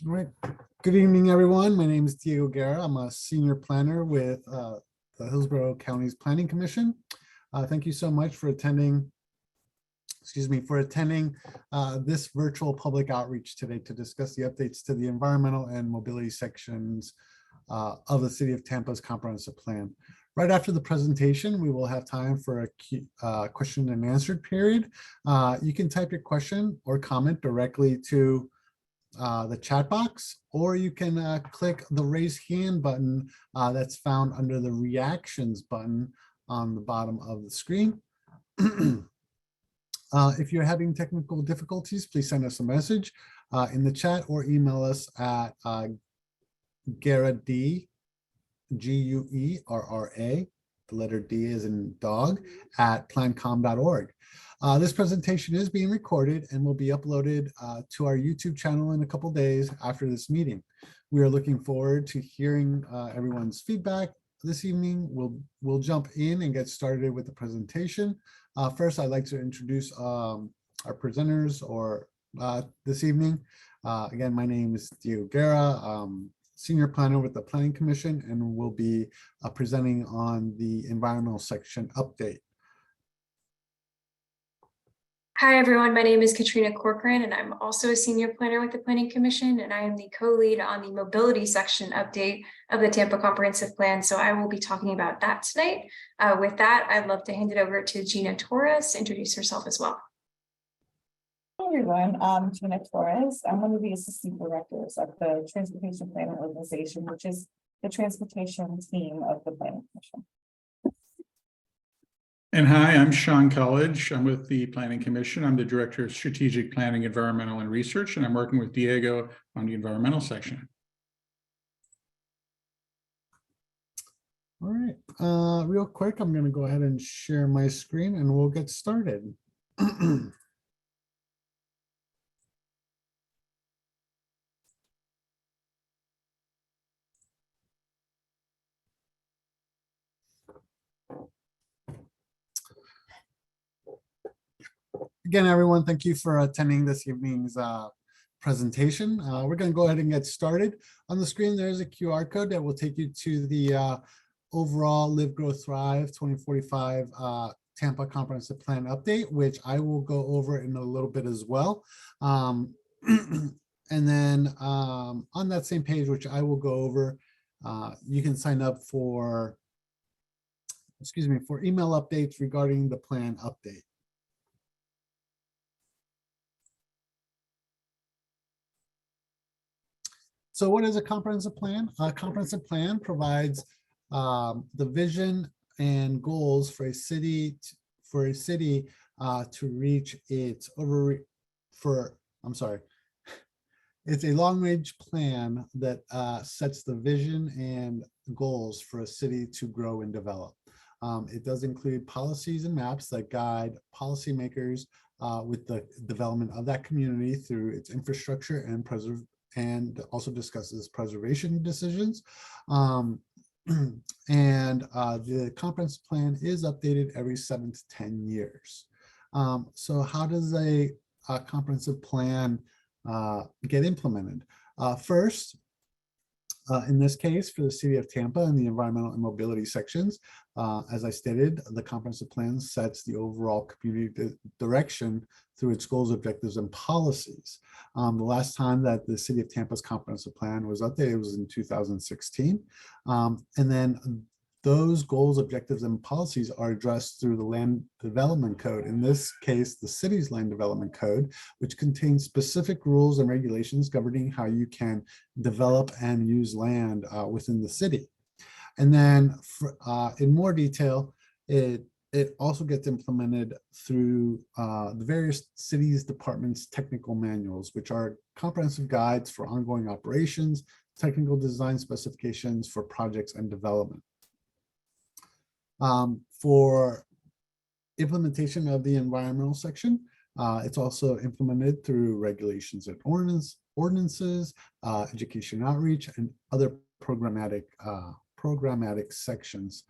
All right. Good evening, everyone. My name is Diego Guerra. I'm a senior planner with the Hillsborough County's Planning Commission. Thank you so much for attending, this virtual public outreach today to discuss the updates to the environmental and mobility sections of the City of Tampa's comprehensive plan. Right after the presentation, we will have time for a question and answer period. You can type your question or comment directly to the chat box, or you can click the raise hand button that's found under the reactions button on the bottom of the screen. If you're having technical difficulties, please send us a message in the chat or email us at Guerra, Guerra, the letter D is in dog, at plancom.org. This presentation is being recorded and will be uploaded to our YouTube channel in a couple days after this meeting. We are looking forward to hearing everyone's feedback this evening. We'll jump in and get started with the presentation. First, I'd like to introduce our presenters this evening. Again, my name is Diego Guerra, Senior Planner with the Planning Commission, and will be presenting on the environmental section update. Hi, everyone. My name is Katrina Corcoran, and I'm also a senior planner with the Planning Commission, and I am the co-lead on the mobility section update of the Tampa Comprehensive Plan. So I will be talking about that tonight. With that, I'd love to hand it over to Gina Torres to introduce herself as well. Hello, everyone. I'm Gina Torres. I'm one of the assistant directors of the Transportation Planning Organization, which is the transportation team of the Planning Commission. And hi, I'm Sean College. I'm with the Planning Commission. I'm the Director of Strategic Planning, Environmental and Research, and I'm working with Diego on the environmental section. All right, real quick, I'm going to go ahead and share my screen and we'll get started. Again, everyone, thank you for attending this evening's presentation. We're going to go ahead and get started. On the screen, there's a QR code that will take you to the overall Live, Grow, Thrive 2045 Tampa Comprehensive Plan update, which I will go over in a little bit as well. And then on that same page, which I will go over, you can sign up for email updates regarding the plan update. So what is a comprehensive plan? A comprehensive plan provides the vision and goals for a city to reach its it's a long-range plan that sets the vision and goals for a city to grow and develop. It does include policies and maps that guide policymakers with the development of that community through its infrastructure and also discusses preservation decisions. And the comprehensive plan is updated every 7 to 10 years. So how does a comprehensive plan get implemented? First, in this case, for the City of Tampa and the environmental and mobility sections, as I stated, the comprehensive plan sets the overall community direction through its goals, objectives, and policies. The last time that the City of Tampa's comprehensive plan was updated was in 2016. And then those goals, objectives, and policies are addressed through the Land Development Code. In this case, the city's Land Development Code, which contains specific rules and regulations governing how you can develop and use land within the city. And then in more detail, it also gets implemented through the various cities, departments, technical manuals, which are comprehensive guides for ongoing operations, technical design specifications for projects and development. For implementation of the environmental section, it's also implemented through regulations and ordinances, education outreach, and other programmatic sections.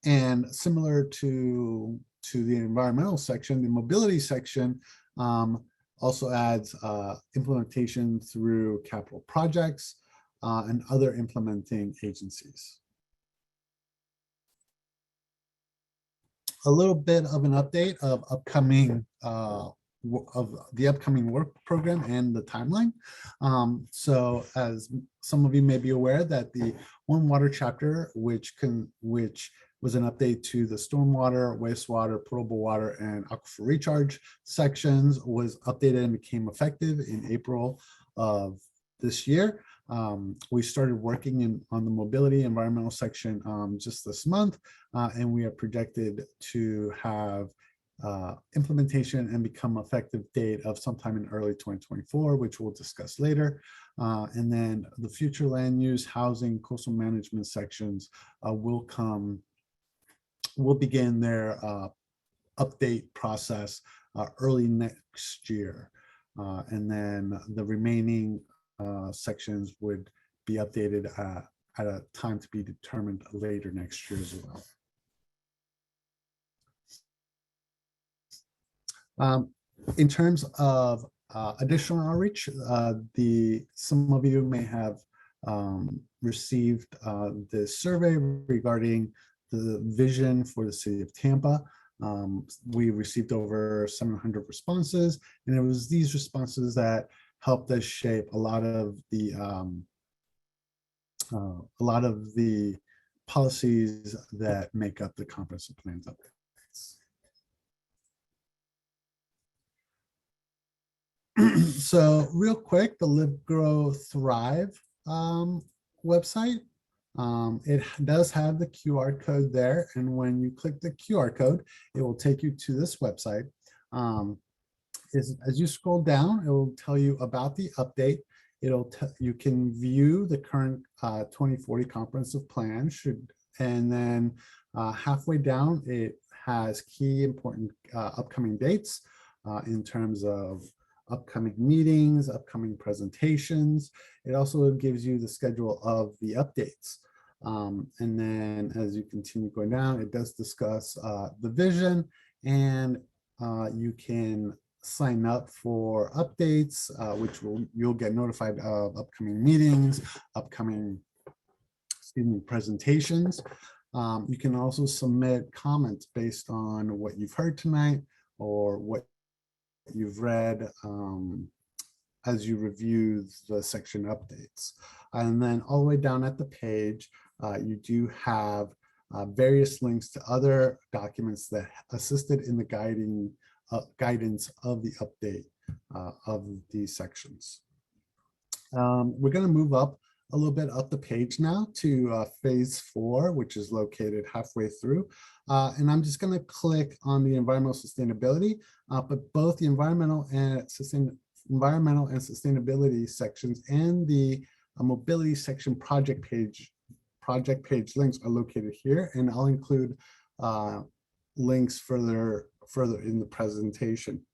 And similar to the environmental section, the mobility section Also adds implementation through capital projects and other implementing agencies. A little bit of an update of upcoming of the upcoming work program and the timeline. So as some of you may be aware that the One Water chapter, which was an update to the stormwater, wastewater, potable water, and aquifer recharge sections, was updated and became effective in April of this year. We started working on the mobility environmental section just this month, and we are projected to have implementation and become effective date of sometime in early 2024, which we'll discuss later. And then the future land use, housing, coastal management sections will begin their update process early next year. And then the remaining sections would be updated at a time to be determined later next year as well. In terms of additional outreach, some of you may have received this survey regarding the vision for the city of Tampa. We received over 700 responses, and it was these responses that helped us shape a lot of the policies that make up the comprehensive plans updates. So real quick, the Live, Grow, Thrive website, it does have the QR code there. And when you click the QR code, it will take you to this website. As you scroll down, it will tell you about the update. You can view the current 2040 comprehensive plan, and then halfway down, it has key important upcoming dates in terms of upcoming meetings, upcoming presentations. It also gives you the schedule of the updates. And then as you continue going down, it does discuss the vision, and you can sign up for updates, which you'll get notified of upcoming meetings, upcoming presentations. You can also submit comments based on what you've heard tonight or what you've read as you review the section updates. And then all the way down at the page, you do have various links to other documents that assisted in the guidance of the update of these sections. We're going to move up a little bit up the page now to phase 4, which is located halfway through. And I'm just going to click on the environmental sustainability, but both the environmental and sustainability sections and the mobility section project page links are located here, and I'll include links further in the presentation.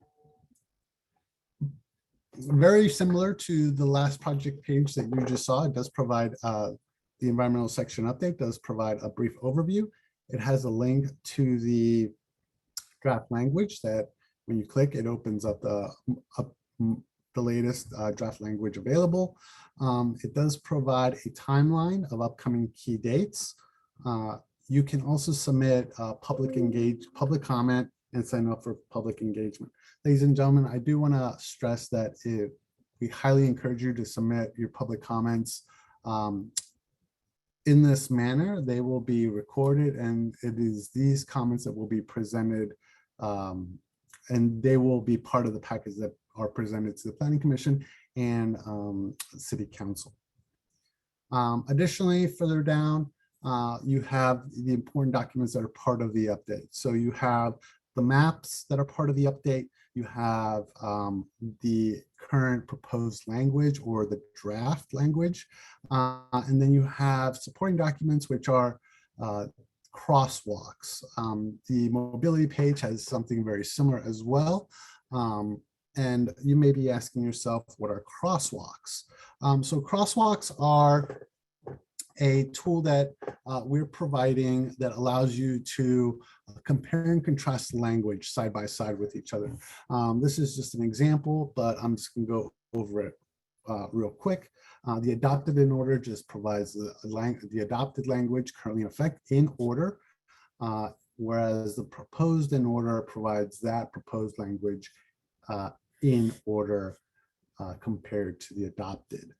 Very similar to the last project page that you just saw, it does provide the environmental section update, does provide a brief overview. It has a link to the draft language that when you click, it opens up the latest draft language available. It does provide a timeline of upcoming key dates. You can also submit public comment and sign up for public engagement. Ladies and gentlemen, I do want to stress that we highly encourage you to submit your public comments in this manner. They will be recorded, and it is these comments that will be presented, and they will be part of the package that are presented to the Planning Commission and City Council. Additionally, further down, you have the important documents that are part of the update. So you have the maps that are part of the update. You have the current proposed language or the draft language. And then you have supporting documents, which are crosswalks. The mobility page has something very similar as well. And you may be asking yourself, what are crosswalks? So crosswalks are a tool that we're providing that allows you to compare and contrast language side by side with each other. This is just an example, but I'm just going to go over it real quick. The adopted in order just provides the adopted language currently in effect in order, whereas the proposed in order provides that proposed language in order compared to the adopted.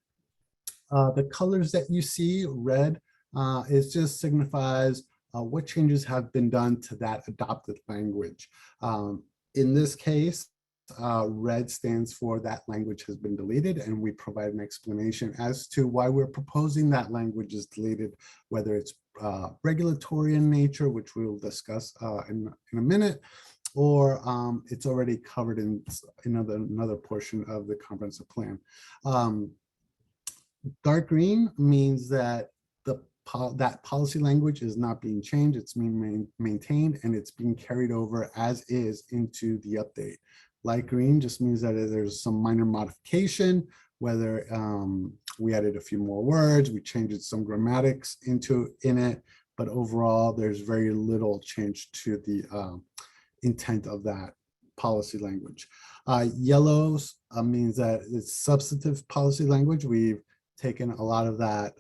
The colors that you see, red, it just signifies what changes have been done to that adopted language. In this case, red stands for that language has been deleted, and we provide an explanation as to why we're proposing that language is deleted, whether it's regulatory in nature, which we will discuss in a minute, or it's already covered in another portion of the comprehensive plan. Dark green means that that policy language is not being changed, it's being maintained, and it's being carried over as is into the update. Light green just means that there's some minor modification, whether we added a few more words, we changed some grammatics in it, but overall there's very little change to the intent of that policy language. Yellows means that it's substantive policy language. We've taken a lot of that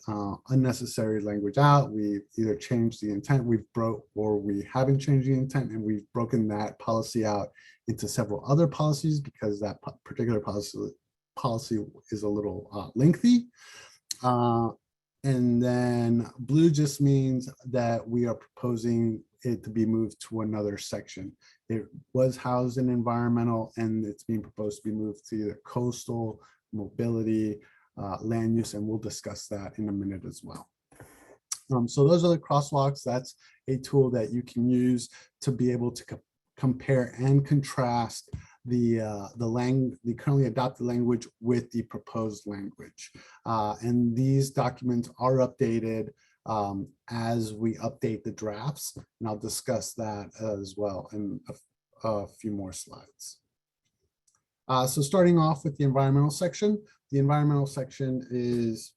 unnecessary language out. We've either changed the intent, or we haven't changed the intent, and we've broken that policy out into several other policies because that particular policy is a little lengthy. And then blue just means that we are proposing it to be moved to another section. It was housed in environmental, and it's being proposed to be moved to either coastal, mobility, land use, and we'll discuss that in a minute as well. So those are the crosswalks. That's a tool that you can use to be able to compare and contrast the currently adopted language with the proposed language. And these documents are updated as we update the drafts, and I'll discuss that as well in a few more slides. So starting off with the environmental section, the environmental section is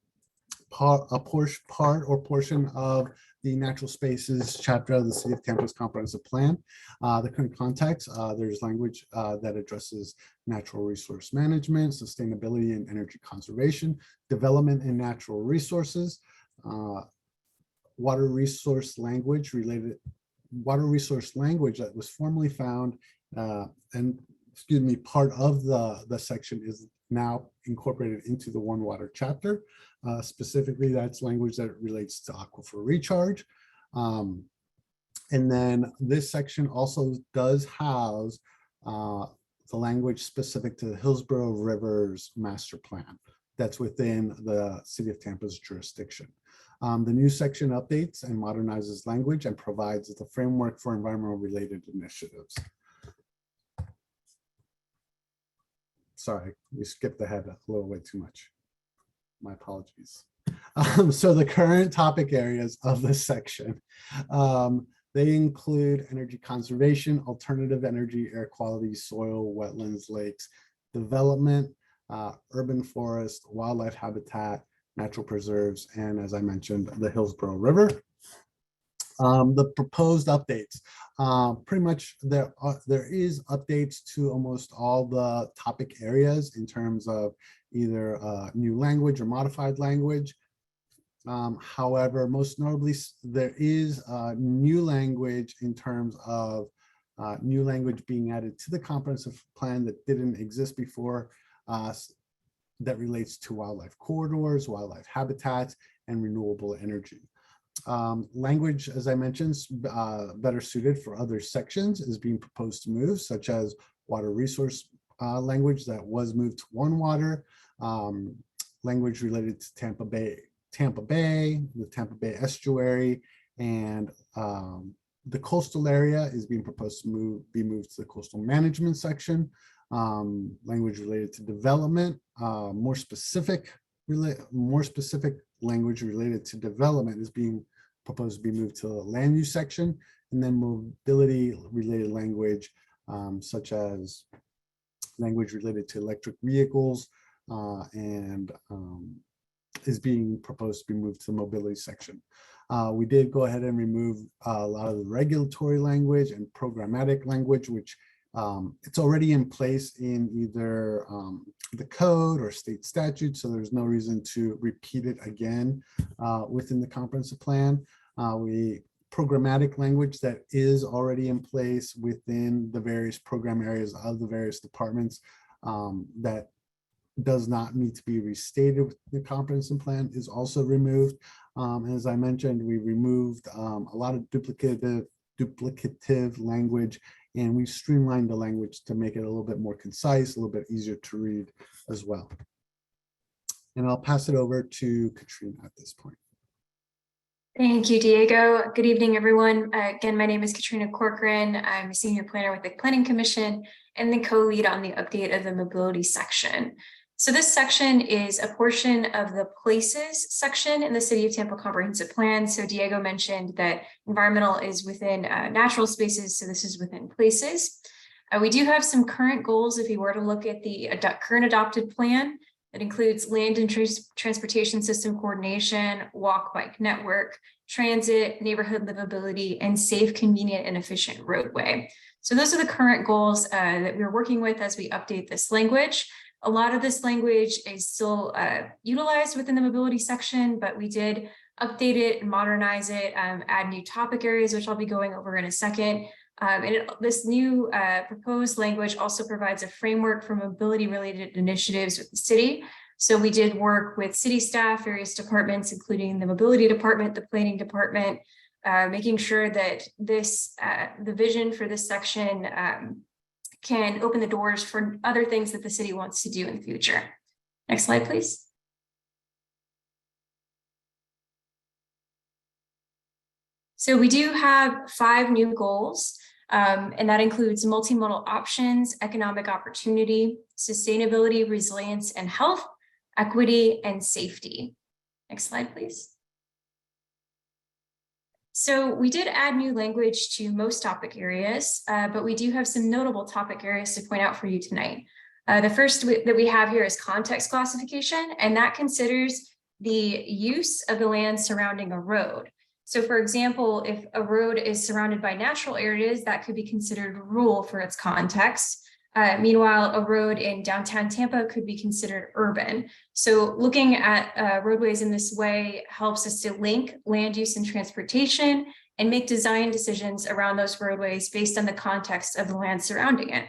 portion of the natural spaces chapter of the City of Tampa's comprehensive plan. The current context, there's language that addresses natural resource management, sustainability and energy conservation, development and natural resources, water resource language that was formerly found part of the section is now incorporated into the One Water chapter. Specifically, that's language that relates to aquifer recharge. And then this section also does house the language specific to the Hillsborough Rivers Master Plan that's within the City of Tampa's jurisdiction. The new section updates and modernizes language and provides the framework for environmental related initiatives. Sorry, we skipped ahead a little way too much. My apologies. So the current topic areas of this section, they include energy conservation, alternative energy, air quality, soil, wetlands, lakes, development, urban forest, wildlife habitat, natural preserves, and as I mentioned, the Hillsborough River. The proposed updates, pretty much there is updates to almost all the topic areas in terms of either new language or modified language. However, most notably, there is new language in terms of new language being added to the comprehensive plan that didn't exist before, that relates to wildlife corridors, wildlife habitats, and renewable energy. Language, as I mentioned, better suited for other sections is being proposed to move, such as water resource language that was moved to One Water, language related to Tampa Bay, the Tampa Bay estuary, and the coastal area is being proposed to be moved to the coastal management section. Language related to development, more specific language related to development is being proposed to be moved to the land use section, and then mobility related language, such as language related to electric vehicles, and is being proposed to be moved to the mobility section. We did go ahead and remove a lot of the regulatory language and programmatic language, which it's already in place in either the code or state statute, so there's no reason to repeat it again within the comprehensive plan. Programmatic language that is already in place within the various program areas of the various departments that does not need to be restated with the comprehensive plan is also removed. As I mentioned, we removed a lot of duplicative language, and we've streamlined the language to make it a little bit more concise, a little bit easier to read as well. And I'll pass it over to Katrina at this point. Thank you, Diego. Good evening, everyone. Again, my name is Katrina Corcoran. I'm a senior planner with the Planning Commission and the co-lead on the update of the mobility section. So this section is a portion of the places section in the City of Tampa Comprehensive Plan. So Diego mentioned that environmental is within natural spaces, so this is within places. We do have some current goals if you were to look at the current adopted plan. That includes land and transportation system coordination, walk-bike network, transit, neighborhood livability, and safe, convenient, and efficient roadway. So those are the current goals that we're working with as we update this language. A lot of this language is still utilized within the mobility section, but we did update it and modernize it, add new topic areas, which I'll be going over in a second. This new proposed language also provides a framework for mobility-related initiatives with the city. So we did work with city staff, various departments, including the mobility department, the planning department, making sure that the vision for this section can open the doors for other things that the city wants to do in the future. Next slide, please. So we do have 5 new goals. And that includes multimodal options, economic opportunity, sustainability, resilience, and health, equity, and safety. Next slide, please. So we did add new language to most topic areas, but we do have some notable topic areas to point out for you tonight. The first that we have here is context classification, and that considers the use of the land surrounding a road. So for example, if a road is surrounded by natural areas, that could be considered rural for its context. Meanwhile, a road in downtown Tampa could be considered urban. So looking at roadways in this way helps us to link land use and transportation and make design decisions around those roadways based on the context of the land surrounding it.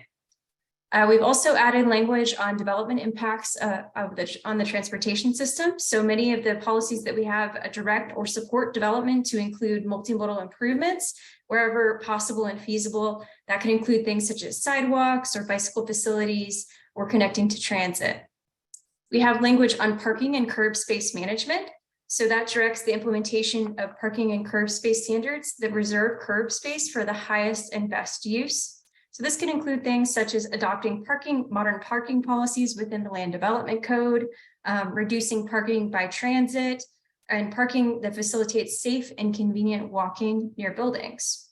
We've also added language on development impacts on the transportation system. So many of the policies that we have direct or support development to include multimodal improvements wherever possible and feasible. That can include things such as sidewalks or bicycle facilities or connecting to transit. We have language on parking and curb space management. So that directs the implementation of parking and curb space standards that reserve curb space for the highest and best use. So this can include things such as adopting modern parking policies within the land development code, reducing parking by transit, and parking that facilitates safe and convenient walking near buildings.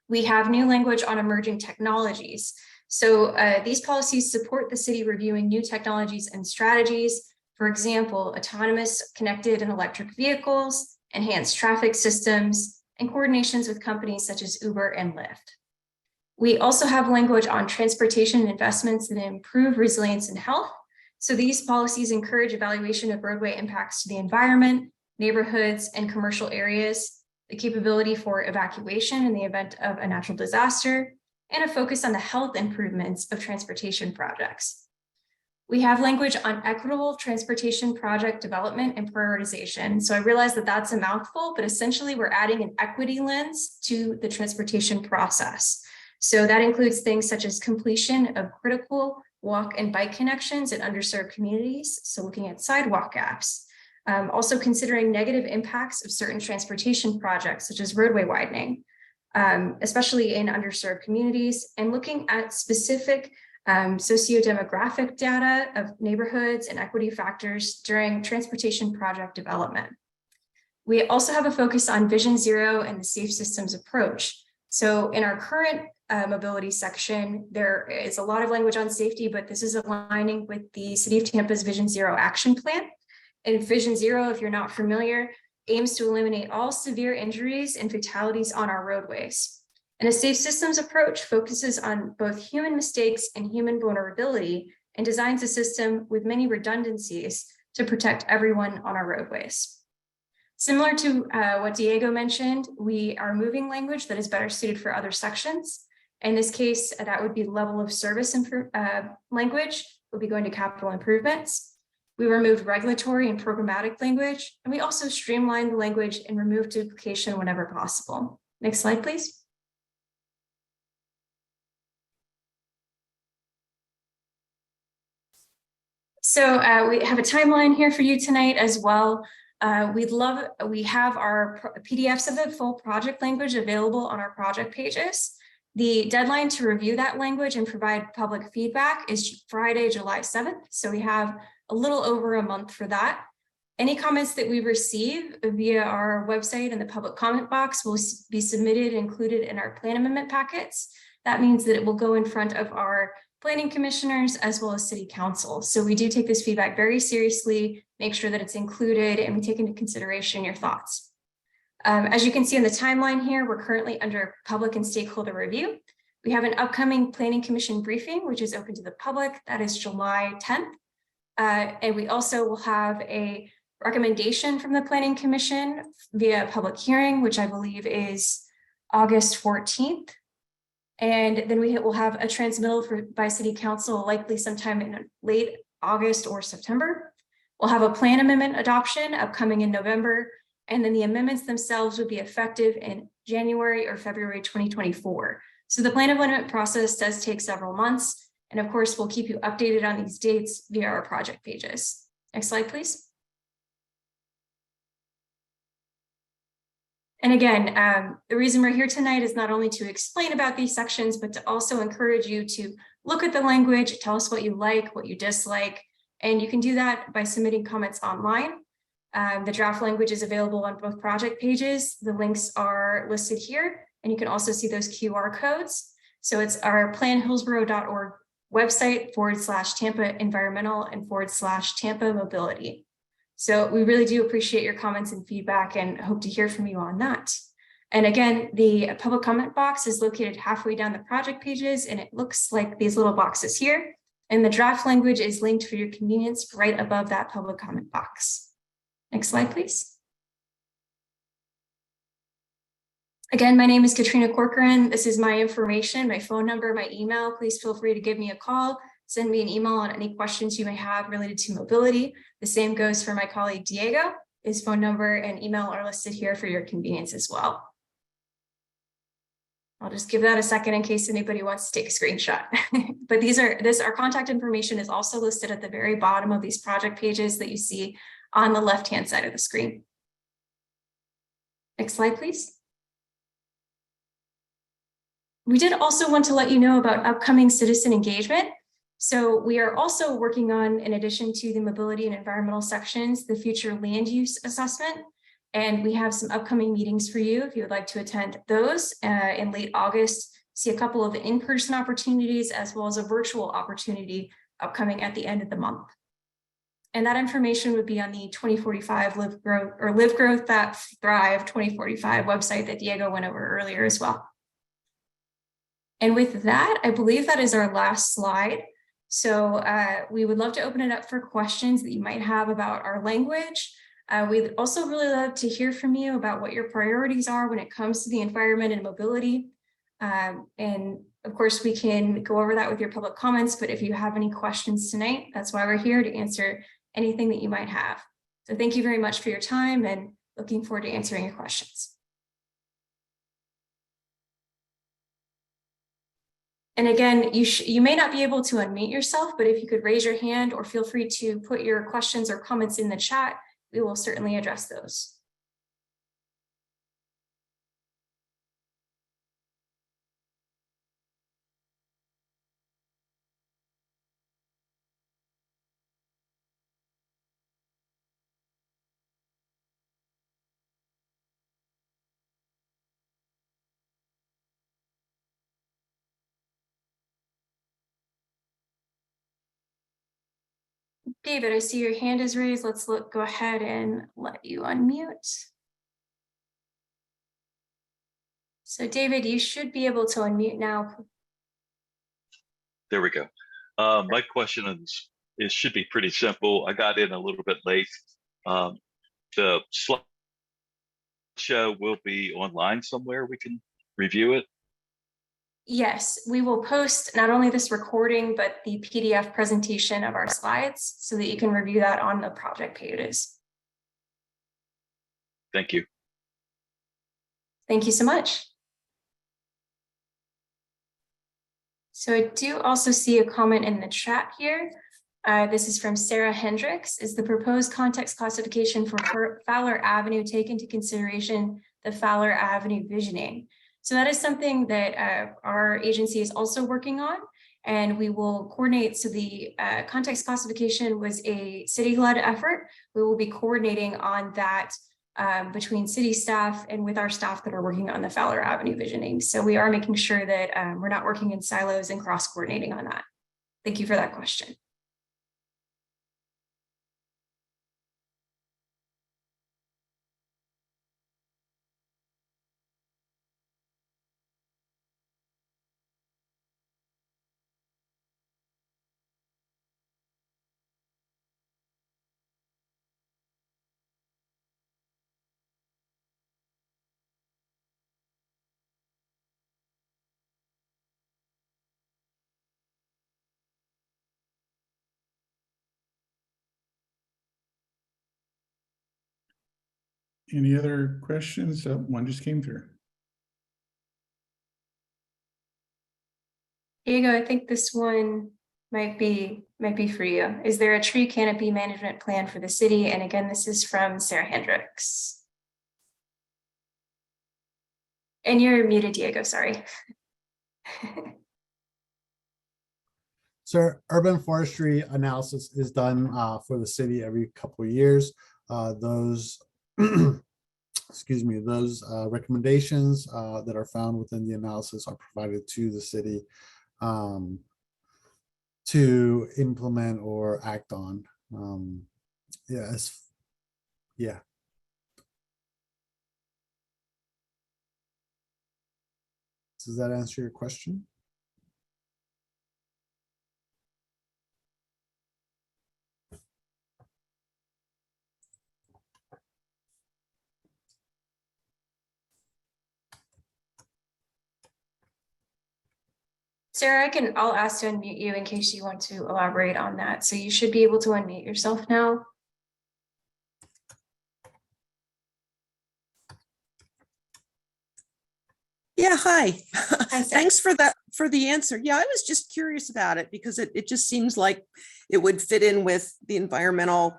We have new language on emerging technologies. So these policies support the city reviewing new technologies and strategies. For example, autonomous, connected, and electric vehicles, enhanced traffic systems, and coordinations with companies such as Uber and Lyft. We also have language on transportation investments that improve resilience and health. So these policies encourage evaluation of roadway impacts to the environment, neighborhoods, and commercial areas, the capability for evacuation in the event of a natural disaster, and a focus on the health improvements of transportation projects. We have language on equitable transportation project development and prioritization. So I realize that that's a mouthful, but essentially we're adding an equity lens to the transportation process. So that includes things such as completion of critical walk and bike connections in underserved communities. So looking at sidewalk gaps, also considering negative impacts of certain transportation projects, such as roadway widening, especially in underserved communities, and looking at specific sociodemographic data of neighborhoods and equity factors during transportation project development. We also have a focus on Vision Zero and the safe systems approach. So in our current mobility section, there is a lot of language on safety, but this is aligning with the City of Tampa's Vision Zero action plan. And Vision Zero, if you're not familiar, aims to eliminate all severe injuries and fatalities on our roadways. And a safe systems approach focuses on both human mistakes and human vulnerability and designs a system with many redundancies to protect everyone on our roadways. Similar to what Diego mentioned, we are moving language that is better suited for other sections. In this case, that would be level of service language, would be going to capital improvements. We removed regulatory and programmatic language, and we also streamlined the language and removed duplication whenever possible. Next slide, please. So we have a timeline here for you tonight as well. We have our PDFs of the full project language available on our project pages. The deadline to review that language and provide public feedback is Friday, July 7th. So we have a little over a month for that. Any comments that we receive via our website and the public comment box will be submitted and included in our plan amendment packets. That means that it will go in front of our planning commissioners as well as city council. So we do take this feedback very seriously, make sure that it's included, and we take into consideration your thoughts. As you can see on the timeline here, we're currently under public and stakeholder review. We have an upcoming planning commission briefing, which is open to the public. That is July 10th. And we also will have a recommendation from the planning commission via public hearing, which I believe is August 14th. And then we will have a transmittal by city council, likely sometime in late August or September. We'll have a plan amendment adoption upcoming in November, and then the amendments themselves would be effective in January or February 2024. So the plan amendment process does take several months. And of course, we'll keep you updated on these dates via our project pages. Next slide, please. And again, the reason we're here tonight is not only to explain about these sections, but to also encourage you to look at the language, tell us what you like, what you dislike, and you can do that by submitting comments online. The draft language is available on both project pages. The links are listed here, and you can also see those QR codes. So it's our planhillsborough.org website /Tampa environmental and /Tampa mobility. So we really do appreciate your comments and feedback and hope to hear from you on that. And again, the public comment box is located halfway down the project pages, and it looks like these little boxes here. And the draft language is linked for your convenience right above that public comment box. Next slide, please. Again, my name is Katrina Corcoran. This is my information, my phone number, my email. Please feel free to give me a call. Send me an email on any questions you may have related to mobility. The same goes for my colleague Diego. His phone number and email are listed here for your convenience as well. I'll just give that a second in case anybody wants to take a screenshot. But our contact information is also listed at the very bottom of these project pages that you see on the left-hand side of the screen. Next slide, please. We did also want to let you know about upcoming citizen engagement. So we are also working on, in addition to the mobility and environmental sections, the future land use assessment. And we have some upcoming meetings for you if you would like to attend those in late August. See a couple of in-person opportunities as well as a virtual opportunity upcoming at the end of the month. And that information would be on the 2045 Live Growth That Thrive 2045 website that Diego went over earlier as well. And with that, I believe that is our last slide. So we would love to open it up for questions that you might have about our language. We'd also really love to hear from you about what your priorities are when it comes to the environment and mobility. And of course, we can go over that with your public comments, but if you have any questions tonight, that's why we're here, to answer anything that you might have. So thank you very much for your time, and looking forward to answering your questions. And again, you may not be able to unmute yourself, but if you could raise your hand or feel free to put your questions or comments in the chat, we will certainly address those. David, I see your hand is raised. Let's go ahead and let you unmute. So David, you should be able to unmute now. There we go. My question is, it should be pretty simple. I got in a little bit late. The slideshow will be online somewhere. We can review it. Yes, we will post not only this recording, but the PDF presentation of our slides so that you can review that on the project pages. Thank you. Thank you so much. So I do also see a comment in the chat here. This is from Sarah Hendricks. Is the proposed context classification for Fowler Avenue take into consideration the Fowler Avenue visioning? So that is something that our agency is also working on, and we will coordinate. So the context classification was a city-led effort. We will be coordinating on that between city staff and with our staff that are working on the Fowler Avenue visioning. So we are making sure that we're not working in silos and cross-coordinating on that. Thank you for that question. Any other questions? One just came through. Diego, I think this one might be for you. Is there a tree canopy management plan for the city? And again, this is from Sarah Hendricks. And you're muted, Diego, sorry. So urban forestry analysis is done for the city every couple of years. Those, excuse me, those recommendations that are found within the analysis are provided to the city to implement or act on. Yes, yeah. Does that answer your question? Sarah, I'll ask to unmute you in case you want to elaborate on that. So you should be able to unmute yourself now. Yeah, hi. Hi, Sarah. Thanks for the answer. Yeah, I was just curious about it because it just seems like it would fit in with the environmental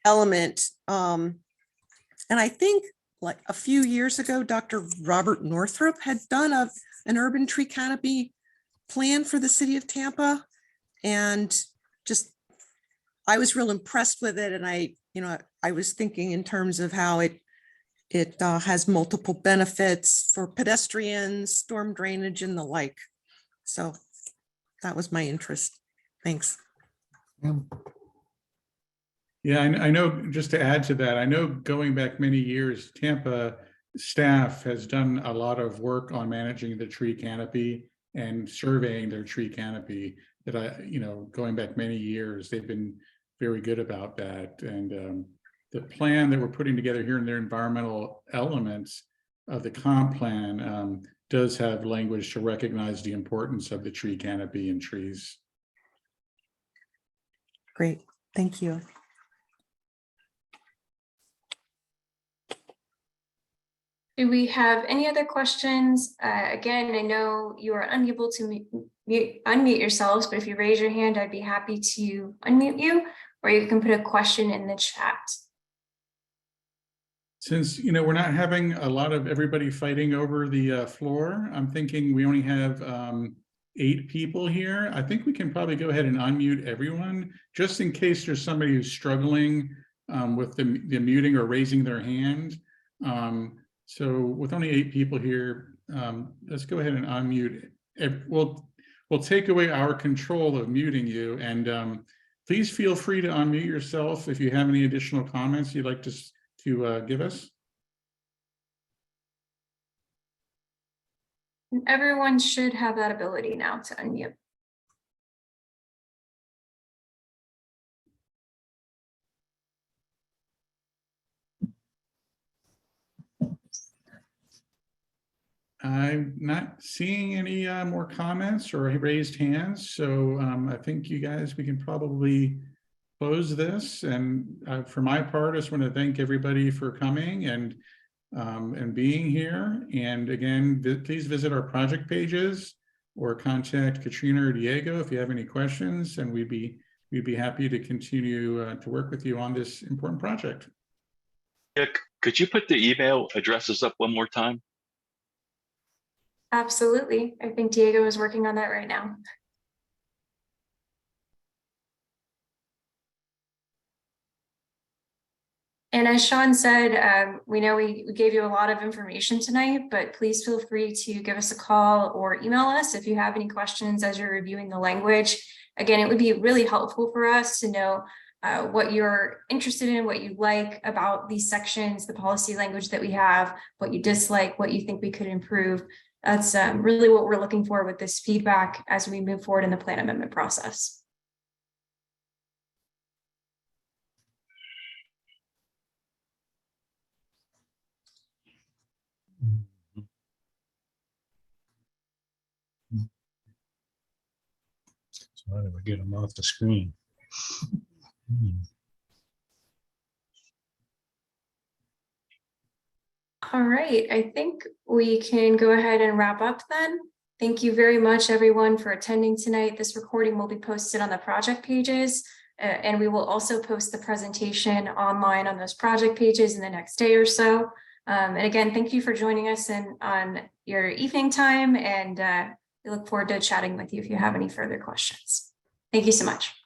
element. And I think like a few years ago, Dr. Robert Northrup had done an urban tree canopy plan for the city of Tampa. And just, I was real impressed with it. And I was thinking in terms of how it has multiple benefits for pedestrians, storm drainage and the like. So that was my interest. Thanks. Yeah, I know, just to add to that, I know going back many years, Tampa staff has done a lot of work on managing the tree canopy and surveying their tree canopy that going back many years, they've been very good about that. And the plan that we're putting together here in their environmental elements of the comp plan does have language to recognize the importance of the tree canopy and trees. Great, thank you. Do we have any other questions? Again, I know you are unable to unmute yourselves, but if you raise your hand, I'd be happy to unmute you, or you can put a question in the chat. Since we're not having a lot of everybody fighting over the floor, I'm thinking we only have 8 people here. I think we can probably go ahead and unmute everyone, just in case there's somebody who's struggling with the muting or raising their hand. So with only 8 people here, let's go ahead and unmute. We'll take away our control of muting you, and please feel free to unmute yourself if you have any additional comments you'd like to give us. And everyone should have that ability now to unmute. I'm not seeing any more comments or raised hands, so I think you guys, we can probably close this. And for my part, I just want to thank everybody for coming and being here. And again, please visit our project pages or contact Katrina or Diego if you have any questions, and we'd be happy to continue to work with you on this important project. Yeah, could you put the email addresses up one more time? Absolutely. I think Diego is working on that right now. And as Sean said, we know we gave you a lot of information tonight, but please feel free to give us a call or email us if you have any questions as you're reviewing the language. Again, it would be really helpful for us to know what you're interested in, what you like about these sections, the policy language that we have, what you dislike, what you think we could improve. That's really what we're looking for with this feedback as we move forward in the plan amendment process. So how do we get them off the screen? All right, I think we can go ahead and wrap up then. Thank you very much, everyone, for attending tonight. This recording will be posted on the project pages, and we will also post the presentation online on those project pages in the next day or so. And again, thank you for joining us on your evening time, and we look forward to chatting with you if you have any further questions. Thank you so much.